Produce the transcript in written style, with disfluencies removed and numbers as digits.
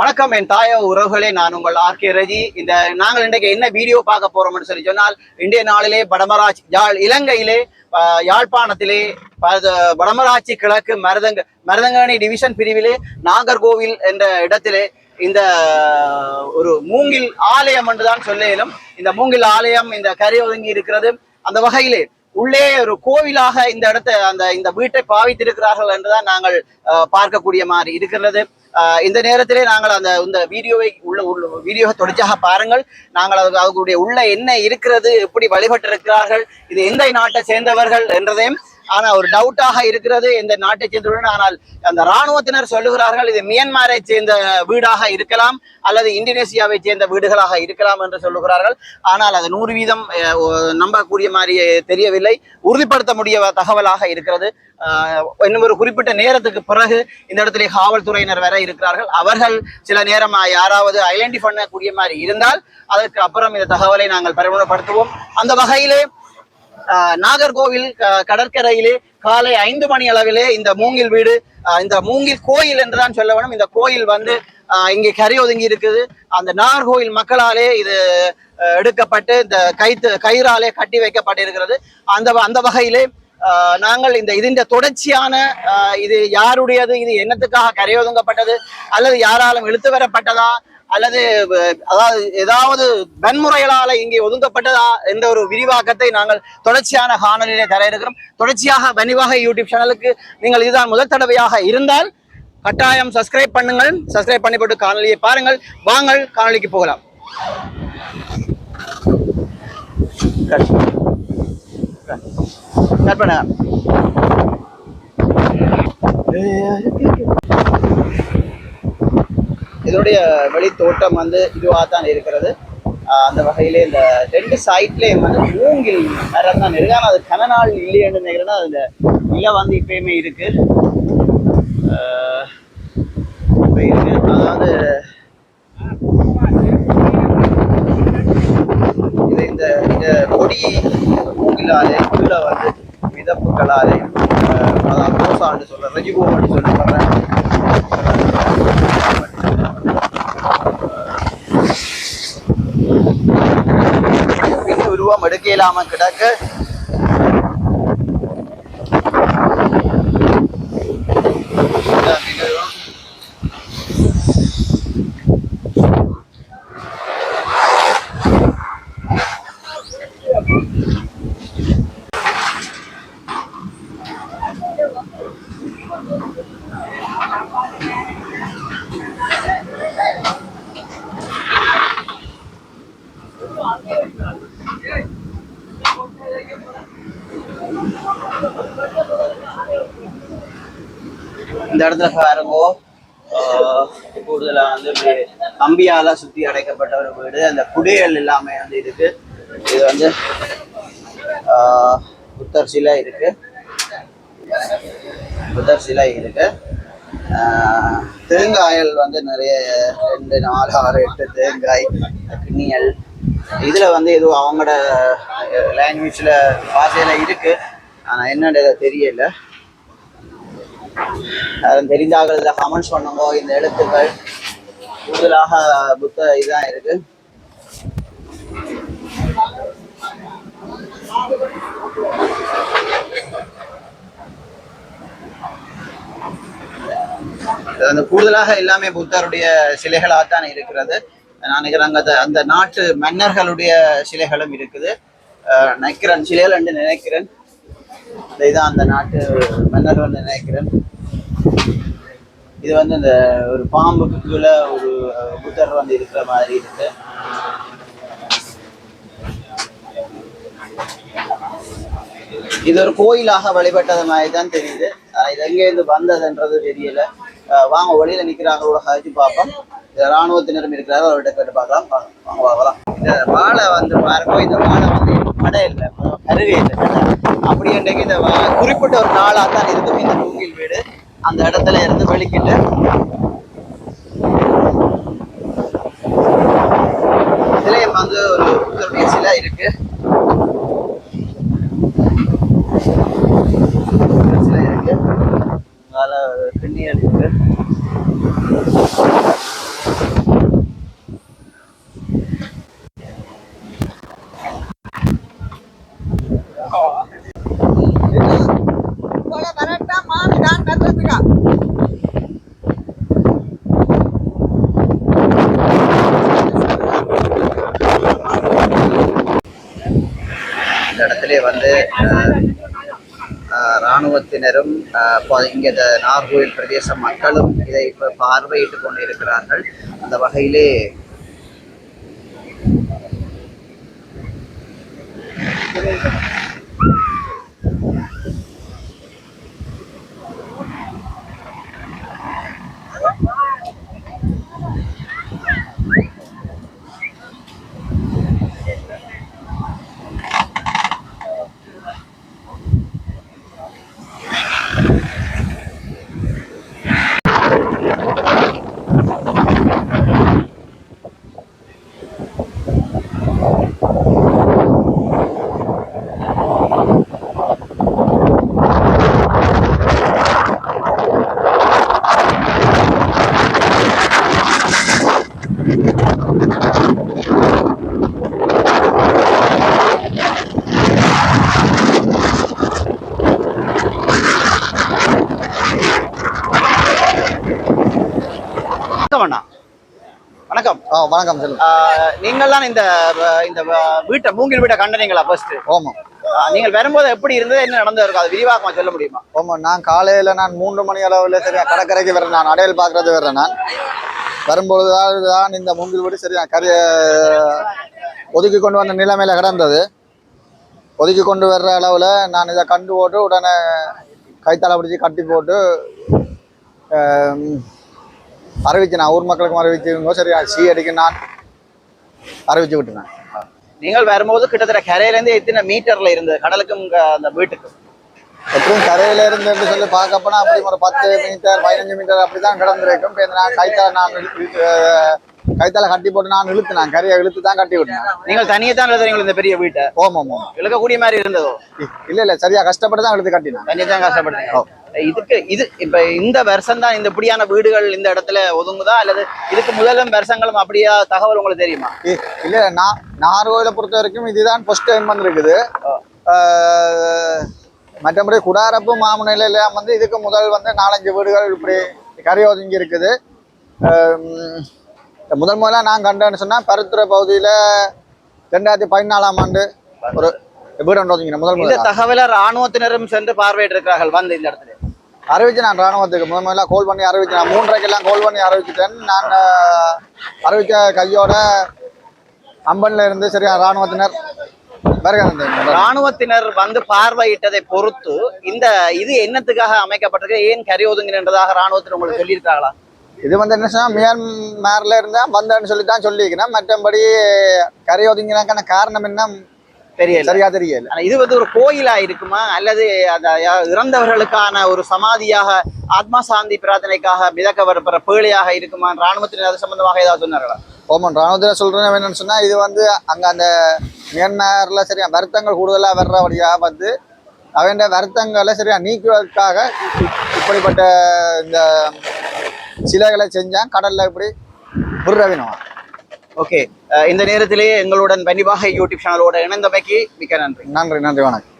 வணக்கம் என் தாய உறவுகளே, நான் உங்கள் ஆர்கே ரஜி. நாங்கள் இன்றைக்கு என்ன வீடியோ பார்க்க போறோம்னு சொல்லி சொன்னால், இந்திய நாளிலே வடமராட்சி இலங்கையிலே யாழ்ப்பாணத்திலே வடமராட்சி கிழக்கு மருதங்கணி டிவிஷன் பிரிவிலே நாகர்கோவில் என்ற இடத்திலே இந்த ஒரு மூங்கில் ஆலயம் என்றுதான் சொல்ல இயலும். இந்த மூங்கில் ஆலயம் இந்த கரை ஒதுங்கி இருக்கிறது. அந்த வகையிலே உள்ளே ஒரு கோவிலாக இந்த இடத்தை இந்த வீட்டை பாவித்திருக்கிறார்கள் என்றுதான் நாங்கள் பார்க்கக்கூடிய மாதிரி இருக்கிறது. இந்த நேரத்திலே நாங்கள் இந்த வீடியோவை வீடியோவை தொடர்ச்சியாக பாருங்கள். நாங்கள் அவர்களுடைய உள்ள என்ன இருக்கிறது, எப்படி வழிபட்டிருக்கிறார்கள், இது எந்த நாட்டை சேர்ந்தவர்கள் என்றதையும் ஆனால் ஒரு டவுட்டாக இருக்கிறது எந்த நாட்டை சேர்ந்தவர்கள். ஆனால் அந்த இராணுவத்தினர் சொல்லுகிறார்கள் இது மியான்மரை சேர்ந்த வீடாக இருக்கலாம் அல்லது இந்தோனேசியாவை சேர்ந்த வீடுகளாக இருக்கலாம் என்று சொல்லுகிறார்கள். ஆனால் அது 100% நம்பக்கூடிய மாதிரி தெரியவில்லை, உறுதிப்படுத்த முடிய தகவலாக இருக்கிறது. இன்னும் ஒரு குறிப்பிட்ட நேரத்துக்கு பிறகு இந்த இடத்திலே காவல்துறையினர் வர இருக்கிறார்கள். அவர்கள் சில நேரம் யாராவது ஐடென்டிஃபை பண்ணக்கூடிய மாதிரி இருந்தால் அதற்கு அப்புறம் இந்த தகவலை நாங்கள் பிரபலப்படுத்துவோம். அந்த வகையிலே நாகர்கோவில் கடற்கரையிலே காலை 5 மணி அளவிலே இந்த மூங்கில் வீடு, இந்த மூங்கில் கோயில் என்றுதான் சொல்ல வேணும். இந்த கோயில் இங்கே கரை ஒதுங்கி இருக்குது. அந்த நாகர்கோவில் மக்களாலே இது எடுக்கப்பட்டு இந்த கயிறாலே கட்டி வைக்கப்பட்டிருக்கிறது. அந்த வகையிலே நாங்கள் இதன் தொடர்ச்சியான இது யாருடையது, இது என்னத்துக்காக கரையொதுங்கப்பட்டது அல்லது யாராலும் இழுத்து வரப்பட்டதா அல்லது ஏதாவது வன்முறைகளால இங்கே ஒதுங்கப்பட்டதா என்ற ஒரு விரிவாக்கத்தை நாங்கள் தொடர்ச்சியான காணொலியிலே தர இருக்கிறோம். தொடர்ச்சியாக வணிவாக யூடியூப் சேனலுக்கு நீங்கள் இதுதான் முதல் தடவையாக இருந்தால் கட்டாயம் சப்ஸ்கிரைப் பண்ணுங்கள். சப்ஸ்கிரைப் பண்ணி போட்டு காணொலியை பாருங்கள். வாங்கள் காணொலிக்கு போகலாம். இதனுடைய வெளி தோட்டம் இதுவாக தான் இருக்கிறது. அந்த வகையிலே இந்த 2 சைட்லேயும் மூங்கில் மரம் தான் இருக்கு. ஆனால் அது கன நாள் இல்லைன்னு நினைக்கிறேன்னா அதுல இலை இப்பயுமே இருக்கு. அதாவது இந்த கொடி மூங்கிலாலே உள்ள மிதப்புகளாலே அதாவது ரோசான்னு சொல்றேன், ரெஜிகோன்னு சொல்றேன். உருவம் எடுக்க இல்லாம கிடக்கு. இந்த இடத்துல பாருங்க, கூடுதலா கம்பியால சுத்தி அடைக்கப்பட்ட ஒரு வீடு. அந்த குடிகள் எல்லாமே இருக்கு. இது புத்தர் சிலை இருக்கு. தேங்காய்கள் நிறைய 2, 4, 6, 8 தேங்காய் கிண்ணியல். இதுல எதுவும் அவங்களோட லாங்குவேஜ்ல பாஷையில இருக்கு. ஆனா என்னன்னு தெரியல. தெரிந்தார்கள் இதில் கமெண்ட்ஸ் பண்ணுங்க. இந்த எழுத்துக்கள் கூடுதலாக புத்த இதான் இருக்கு. கூடுதலாக எல்லாமே புத்தருடைய சிலைகளாகத்தான் இருக்கிறது. நான் நினைக்கிறேன் அந்த நாட்டு மன்னர்களுடைய சிலைகளும் இருக்குது நினைக்கிறேன். சிலைகள் என்று நினைக்கிறேன். இதுதான் அந்த நாட்டு மன்னர்கள் நினைக்கிறேன். இது இந்த ஒரு பாம்புக்கு கீழே ஒரு புத்தர் இருக்கிற மாதிரி இருக்கு. இது ஒரு கோயிலாக வழிபட்டது மாதிரி தான் தெரியுது. இது எங்கேருந்து வந்ததுன்றது தெரியல. வாங்க, வழியில நிக்கிறாங்களோட கழிச்சு பார்ப்போம். இராணுவத்தினரும் இருக்கிறார்கள், அவர்கிட்ட கேட்டு பார்க்கலாம். வாங்க வாங்கலாம். இந்த வாழை பாருங்க, இந்த வாழை கடை இல்லை, கருவே இல்லை. அப்படி இன்றைக்கு இந்த குறிப்பிட்ட ஒரு நாளாக தான் இருக்கும் இந்த மூங்கில் வீடு. அந்த இடத்துல இருந்து வெளிக்கிட்டு இதுலயும் ஒரு புத்தருடைய சிலை இருக்கு. கிண்ணியல் இருக்கு. இடத்திலே வந்து இராணுவத்தினரும் இங்கே நாகர்கோவில் பிரதேச மக்களும் இதை இப்போ பார்வையிட்டுக் கொண்டிருக்கிறார்கள். அந்த வகையிலே வணக்கம். வணக்கம். நீங்கள் தான் இந்த இந்த வீட்டை மூங்கில் வீட்டை கண்டனீங்களா ஃபர்ஸ்ட்? ஆமாம். நீங்கள் வரும்போது எப்படி இருந்தது, என்ன நடந்திருக்கும், அது விரிவாக்கமா சொல்ல முடியுமா? ஆமாம், நான் காலையில் 3 மணி அளவில் சரியா கடற்கரைக்கு வரேன். நான் அடையல் பார்க்கறது வரேன். நான் வரும்பொழுது தான் இந்த மூங்கில் வீடு சரியா கரையை ஒதுக்கி கொண்டு வந்த நிலைமையில கிடந்தது. ஒதுக்கி கொண்டு வர்ற அளவில் நான் இதை கண்டு போட்டு உடனே கைத்தாளை பிடிச்சி கட்டி போட்டு அறிவிச்சேன். ஊர் மக்களுக்கும் அறிவிச்சுங்க சரியா சீ அடிக்க நான் அறிவிச்சு விட்டுனேன். நீங்கள் வரும்போது கிட்டத்தட்ட கரையிலேருந்து எத்தனை மீட்டர்ல இருந்தது கடலுக்கும் அந்த வீட்டுக்கும்? எப்படியும் கரையில இருந்து சொல்லி பார்க்கப்போனா அப்படி ஒரு 10 மீட்டர் 15 மீட்டர் அப்படிதான் கிடந்திருக்கும். நான் கைத்தால கட்டி போட்டு நான் இழுத்துனேன். கரையை இழுத்து தான் கட்டி விட்டேன். நீங்கள் தனியே தான் எழுதுறீங்க இந்த பெரிய வீட்டை? ஓமாம். இழுக்கக்கூடிய மாதிரி இருந்ததோ? இல்ல சரியா கஷ்டப்பட்டு தான் இழுத்து கட்டினேன். தனியே தான் கஷ்டப்படுறீங்க. இது இப்ப இந்த வருஷம் தான் இந்த இப்படியான வீடுகள் இந்த இடத்துல ஒதுங்குதா, அல்லது இதுக்கு முதலும் வருஷங்களும் அப்படியா தகவல் உங்களுக்கு தெரியுமா? இல்ல, நாகர்கோவிலை பொறுத்த வரைக்கும் இதுதான் ஃபர்ஸ்ட் டைம் வந்திருக்குது. மற்றபடி குடாரப்பு மாமுனையில எல்லாம் வந்து இதுக்கு முதல் வந்து 4-5 வீடுகள் இப்படி கரை ஒதுங்கி இருக்குது. முதல்ல நான் கண்டேன்னு சொன்னா பருத்துறை பகுதியில 2014ஆம் ஆண்டு ஒரு வீடு ஒதுங்கினேன். முதல் தகவலை ராணுவத்தினரும் சென்று பார்வையிட்டு இருக்கிறார்கள் வந்து இந்த இடத்துல அறிவிச்சு. நான் ராணுவத்துக்கு முதல்ல கோல் பண்ணி அறிவிச்சு. நான் 3:30 கோல் பண்ணி அறிவிச்சுட்டேன். நான் அறிவிச்ச கையோட அம்பன்ல இருந்து சரியா ராணுவத்தினர் வந்து பார்வையிட்டதை பொறுத்து இந்த இது என்னத்துக்காக அமைக்கப்பட்டிருக்கு, ஏன் கரை ஒதுங்கினதாக ராணுவத்தினர் உங்களுக்கு சொல்லியிருக்காங்களா? இது வந்து என்ன சொன்னா மியான்மர்ல இருந்தா வந்தேன்னு சொல்லித்தான் சொல்லிக்கிறேன். மற்றபடி கரை ஒதுங்கினாக்கான காரணம் என்ன தெரியல, சரியா தெரியல. இது வந்து ஒரு கோயிலா இருக்குமா, அல்லது இறந்தவர்களுக்கான ஒரு சமாதியாக ஆத்மா சாந்தி பிரார்த்தனைக்காக மிதக்கப்படுற பேழையாக இருக்குமா? ராணுவத்தினர் அது சம்பந்தமாக ஏதாவது சொன்னார்களா? ஓமன், ராணுவத்தில் சொல்றேன் என்னன்னு சொன்னா இது வந்து அங்க அந்த மியான்மர்ல சரியா வருத்தங்கள் கூடுதலா வர்றபடியாக வந்து அவன் வருத்தங்களை சரியா நீக்குவதற்காக இப்படிப்பட்ட இந்த சிலைகளை செஞ்சான் கடல்ல இப்படி புர்ரவினவா. ஓகே, இந்த நேரத்திலேயே எங்களுடன் பனிவாக யூடியூப் சேனலோட இணைந்தமைக்கு மிக்க நன்றி. நன்றி, வணக்கம்.